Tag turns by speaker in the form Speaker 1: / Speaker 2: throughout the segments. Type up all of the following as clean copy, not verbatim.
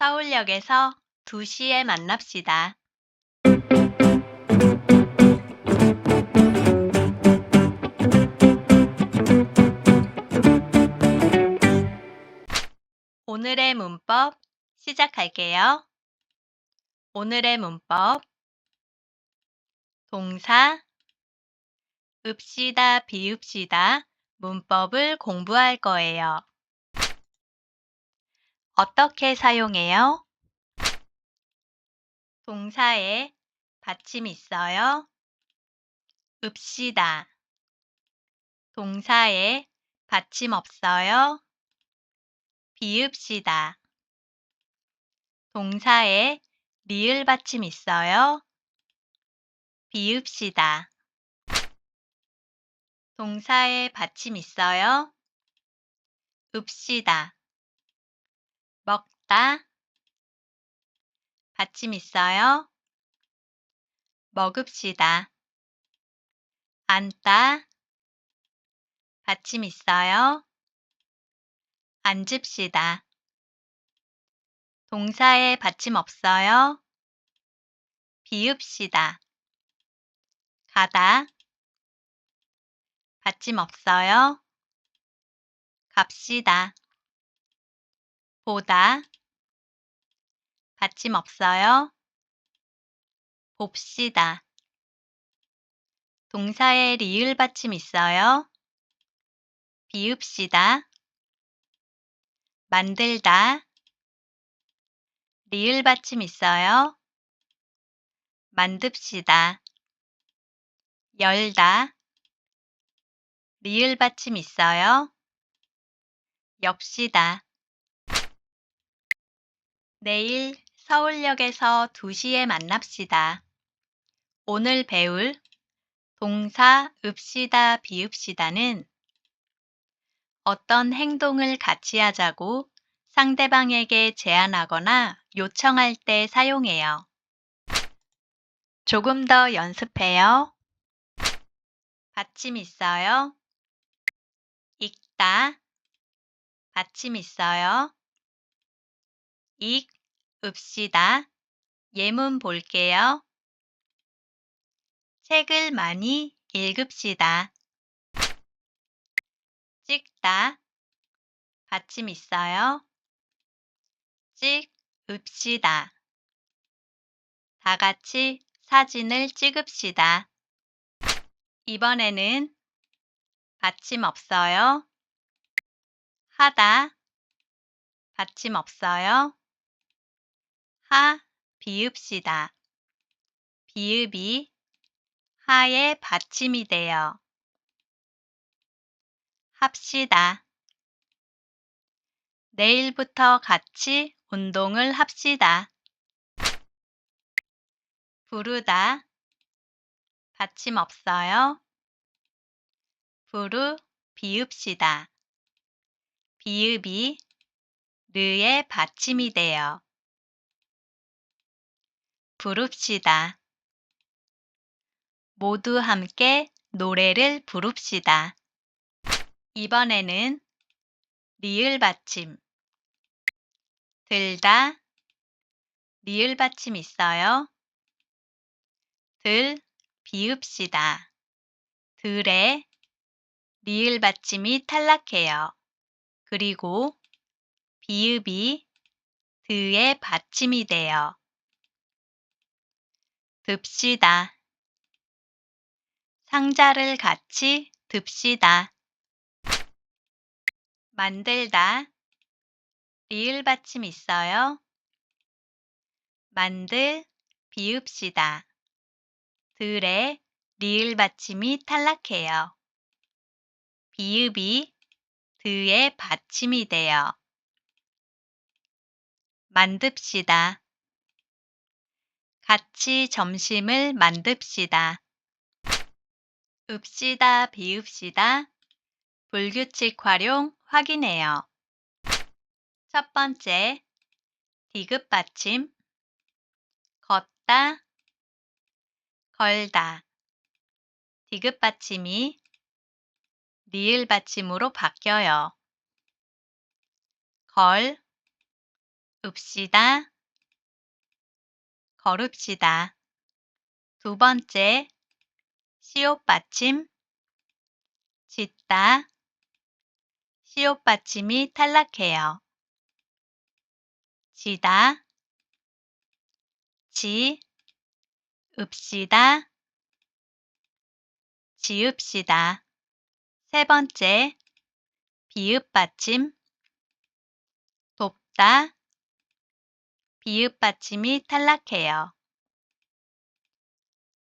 Speaker 1: 서울역에서 2시에 만납시다. 오늘의 문법 시작할게요. 오늘의 문법 동사, 읍시다, 비읍시다 문법을 공부할 거예요. 어떻게 사용해요? 동사에 받침 있어요. 읍시다. 동사에 받침 없어요. 비읍시다. 동사에 리을 받침 있어요. 비읍시다. 동사에 받침 있어요. 읍시다. 먹다. 받침 있어요. 먹읍시다. 앉다. 받침 있어요. 앉읍시다. 동사에 받침 없어요. 비읍시다. 가다. 받침 없어요. 갑시다. 보다. 받침 없어요. 봅시다. 동사에 리을 받침 있어요. 비읍시다. 만들다. 리을 받침 있어요. 만듭시다. 열다. 리을 받침 있어요. 엽시다. 내일 서울역에서 2시에 만납시다. 오늘 배울 동사 읍시다, 비읍시다는 어떤 행동을 같이 하자고 상대방에게 제안하거나 요청할 때 사용해요. 조금 더 연습해요. 받침 있어요. 읽다. 받침 있어요. 읍시다. 예문 볼게요. 책을 많이 읽읍시다. 찍다. 받침 있어요. 읍시다. 다 같이 사진을 찍읍시다. 이번에는 받침 없어요. 하다. 받침 없어요. 비읍시다. 비읍이 하의 받침이 돼요. 합시다. 내일부터 같이 운동을 합시다. 부르다. 받침 없어요. 비읍시다. 비읍이 르의 받침이 돼요. 부릅시다. 모두 함께 노래를 부릅시다. 이번에는 리을 받침. 들다. 리을 받침 있어요. 비읍시다. 들에 리을 받침이 탈락해요. 그리고 비읍이 드의 받침이 돼요. 듭시다. 상자를 같이 듭시다. 만들다. 리을 받침 있어요. 비읍시다. 들에 리을 받침이 탈락해요. 비읍이 드의 받침이 돼요. 만듭시다. 같이 점심을 만듭시다. 읍시다, 비읍시다. 불규칙 활용 확인해요. 첫 번째, 디귿 받침. 걷다, 걸다. 디귿 받침이 리을 받침으로 바뀌어요. 읍시다, 걸읍시다. 두 번째, 시옷 받침, 짓다, 시옷 받침이 탈락해요. 지다, 지, 읍시다, 지읍시다. 세 번째, 비읍 받침, 돕다, 비읍 받침이 탈락해요.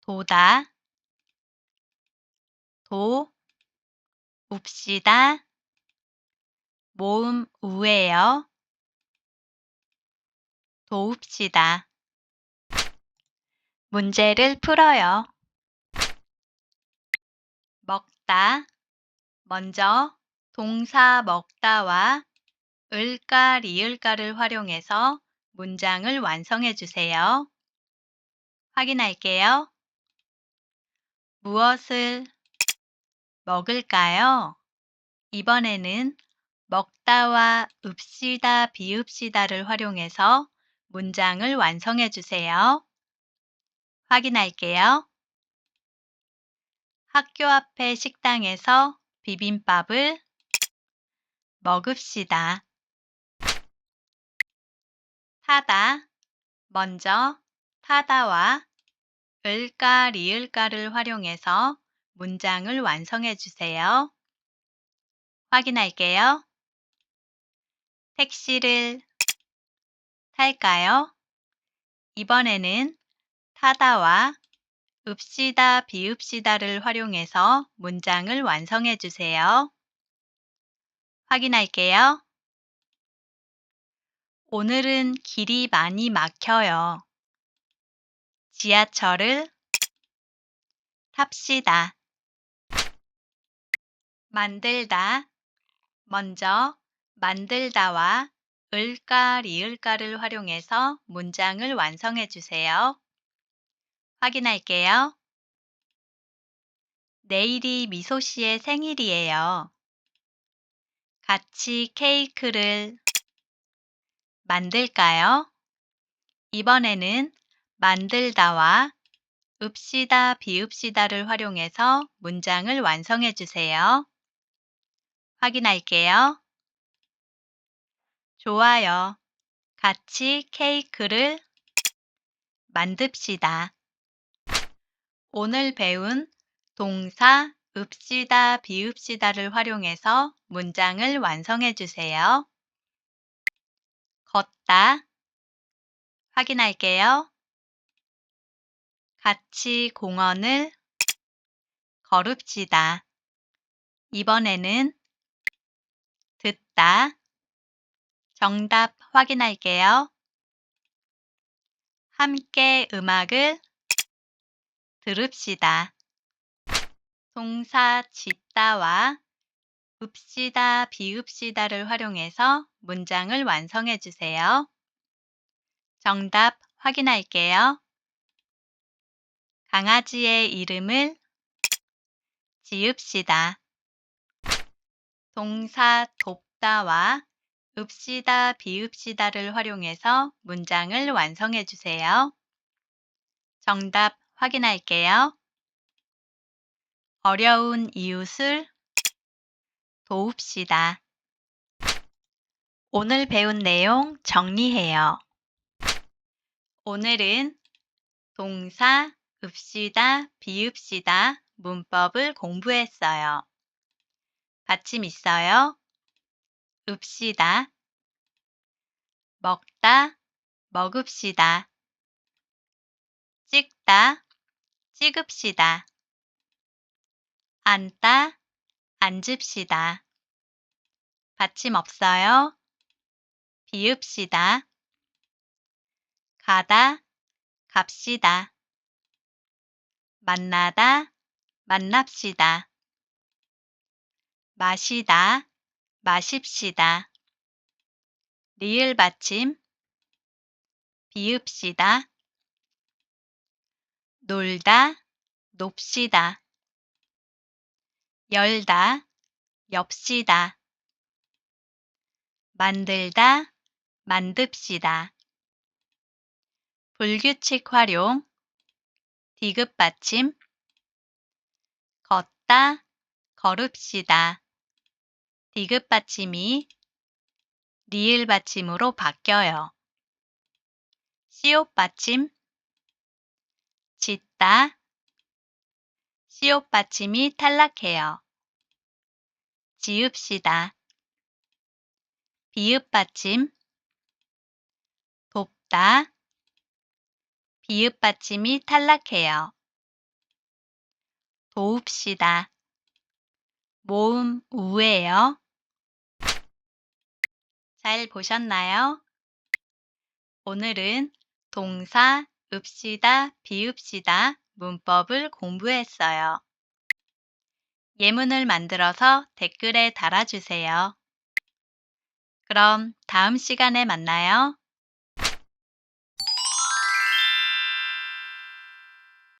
Speaker 1: 도다, 도, 웁시다, 모음 우예요. 도웁시다. 문제를 풀어요. 먹다. 먼저 동사 먹다와 을까 리을까를 활용해서 문장을 완성해 주세요. 확인할게요. 무엇을 먹을까요? 이번에는 먹다와 읍시다, 비읍시다를 활용해서 문장을 완성해 주세요. 확인할게요. 학교 앞에 식당에서 비빔밥을 먹읍시다. 타다. 먼저 타다와 을까 리을까를 활용해서 문장을 완성해 주세요. 확인할게요. 택시를 탈까요? 이번에는 타다와 읍시다, 비읍시다를 활용해서 문장을 완성해 주세요. 확인할게요. 오늘은 길이 많이 막혀요. 지하철을 탑시다. 만들다. 먼저 만들다와 을까, 리을까를 활용해서 문장을 완성해 주세요. 확인할게요. 내일이 미소 씨의 생일이에요. 같이 케이크를 만들까요? 이번에는 만들다와 읍시다, 비읍시다를 활용해서 문장을 완성해 주세요. 확인할게요. 좋아요. 같이 케이크를 만듭시다. 오늘 배운 동사 읍시다, 비읍시다를 활용해서 문장을 완성해 주세요. 걷다. 확인할게요. 같이 공원을 걸읍시다. 이번에는 듣다. 정답 확인할게요. 함께 음악을 들읍시다. 동사 짓다와 읍시다, 비읍시다를 활용해서 문장을 완성해 주세요. 정답 확인할게요. 강아지의 이름을 지읍시다. 동사 돕다와 읍시다, 비읍시다를 활용해서 문장을 완성해 주세요. 정답 확인할게요. 어려운 이웃을 도웁시다. 오늘 배운 내용 정리해요. 오늘은 동사 읍시다, 비읍시다 문법을 공부했어요. 받침 있어요. 읍시다, 먹다, 먹읍시다. 찍다, 찍읍시다. 앉다, 앉읍시다. 받침 없어요. 비읍시다. 가다, 갑시다. 만나다, 만납시다. 마시다, 마십시다. 리을 받침, 비읍시다. 놀다, 놉시다. 열다, 엽시다. 만들다, 만듭시다. 불규칙 활용, 디귿 받침, 걷다, 걸읍시다. 디귿 받침이 리을 받침으로 바뀌어요. 시옷 받침, 짓다, 시옷 받침이 탈락해요. 지읍시다. 비읍 받침, 돕다, 비읍 받침이 탈락해요. 도웁시다. 모음 우예요. 잘 보셨나요? 오늘은 동사 읍시다, 비읍시다 문법을 공부했어요. 예문을 만들어서 댓글에 달아주세요. 그럼 다음 시간에 만나요.